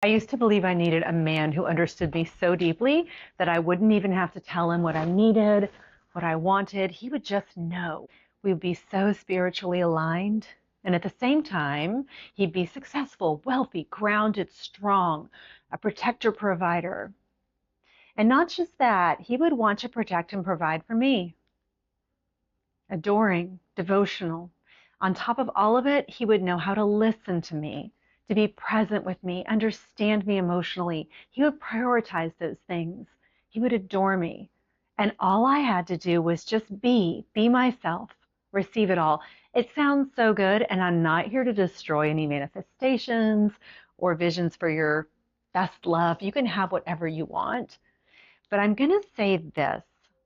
I used to believe I needed a man who understood me so deeply that I wouldn't even have to tell him what I needed, what I wanted. He would just know. We would be so spiritually aligned. And at the same time, he'd be successful, wealthy, grounded, strong, a protector, provider. And not just that, he would want to protect and provide for me. Adoring, devotional. On top of all of it, he would know how to listen to me, to be present with me, understand me emotionally. He would prioritize those things. He would adore me. And all I had to do was just be myself, receive it all. It sounds so good, and I'm not here to destroy any manifestations or visions for your best love. You can have whatever you want. But I'm going to say this.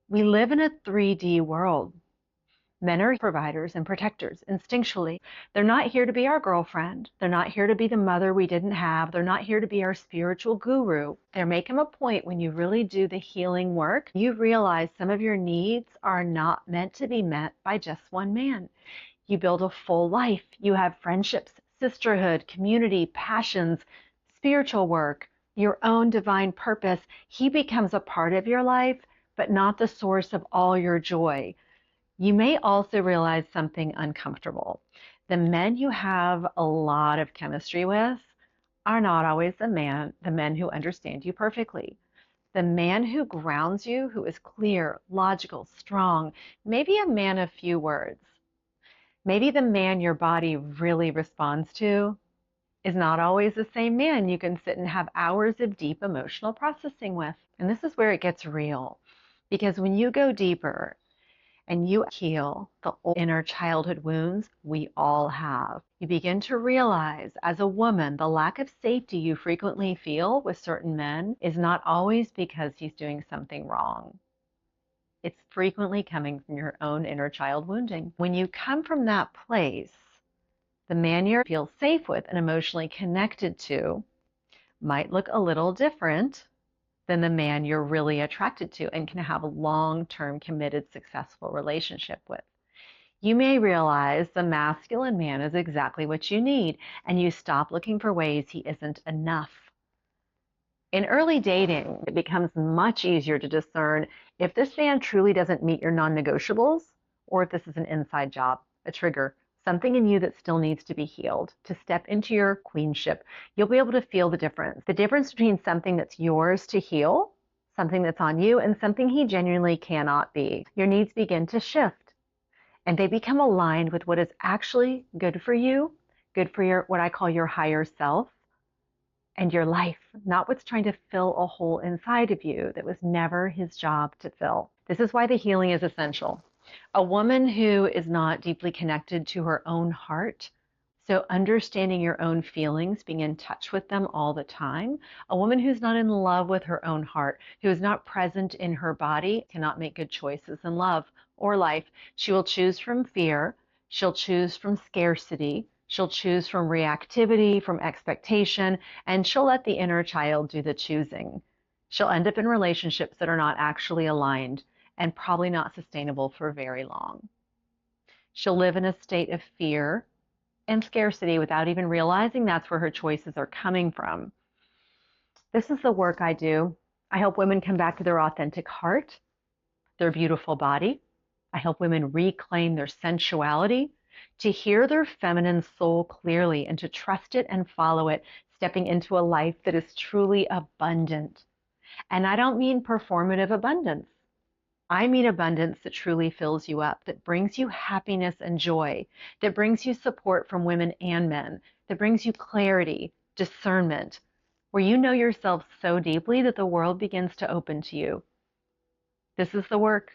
We live in a 3D world. Men are providers and protectors instinctually. They're not here to be our girlfriend. They're not here to be the mother we didn't have. They're not here to be our spiritual guru. There may come a point when you really do the healing work, you realize some of your needs are not meant to be met by just one man. You build a full life. You have friendships, sisterhood, community, passions, spiritual work, your own divine purpose. He becomes a part of your life, but not the source of all your joy. You may also realize something uncomfortable. The men you have a lot of chemistry with are not always the men who understand you perfectly. The man who grounds you, who is clear, logical, strong, maybe a man of few words. Maybe the man your body really responds to is not always the same man you can sit and have hours of deep emotional processing with. And this is where it gets real. Because when you go deeper, and you heal the inner childhood wounds we all have. You begin to realize as a woman, the lack of safety you frequently feel with certain men is not always because he's doing something wrong. It's frequently coming from your own inner child wounding. When you come from that place, the man you feel safe with and emotionally connected to might look a little different than the man you're really attracted to and can have a long-term committed successful relationship with. You may realize the masculine man is exactly what you need, and you stop looking for ways he isn't enough. In early dating, it becomes much easier to discern if this man truly doesn't meet your non-negotiables, or if this is an inside job, a trigger, something in you that still needs to be healed. To step into your queenship, you'll be able to feel the difference. The difference between something that's yours to heal, something that's on you, and something he genuinely cannot be. Your needs begin to shift, and they become aligned with what is actually good for you, good for your what I call your higher self, and your life, not what's trying to fill a hole inside of you that was never his job to fill. This is why the healing is essential. A woman who is not deeply connected to her own heart, so understanding your own feelings, being in touch with them all the time, a woman who's not in love with her own heart, who is not present in her body, cannot make good choices in love or life. She will choose from fear. She'll choose from scarcity. She'll choose from reactivity, from expectation, and she'll let the inner child do the choosing. She'll end up in relationships that are not actually aligned and probably not sustainable for very long. She'll live in a state of fear and scarcity without even realizing that's where her choices are coming from. This is the work I do. I help women come back to their authentic heart, their beautiful body. I help women reclaim their sensuality, to hear their feminine soul clearly and to trust it and follow it, stepping into a life that is truly abundant. And I don't mean performative abundance. I mean abundance that truly fills you up, that brings you happiness and joy, that brings you support from women and men, that brings you clarity, discernment, where you know yourself so deeply that the world begins to open to you. This is the work.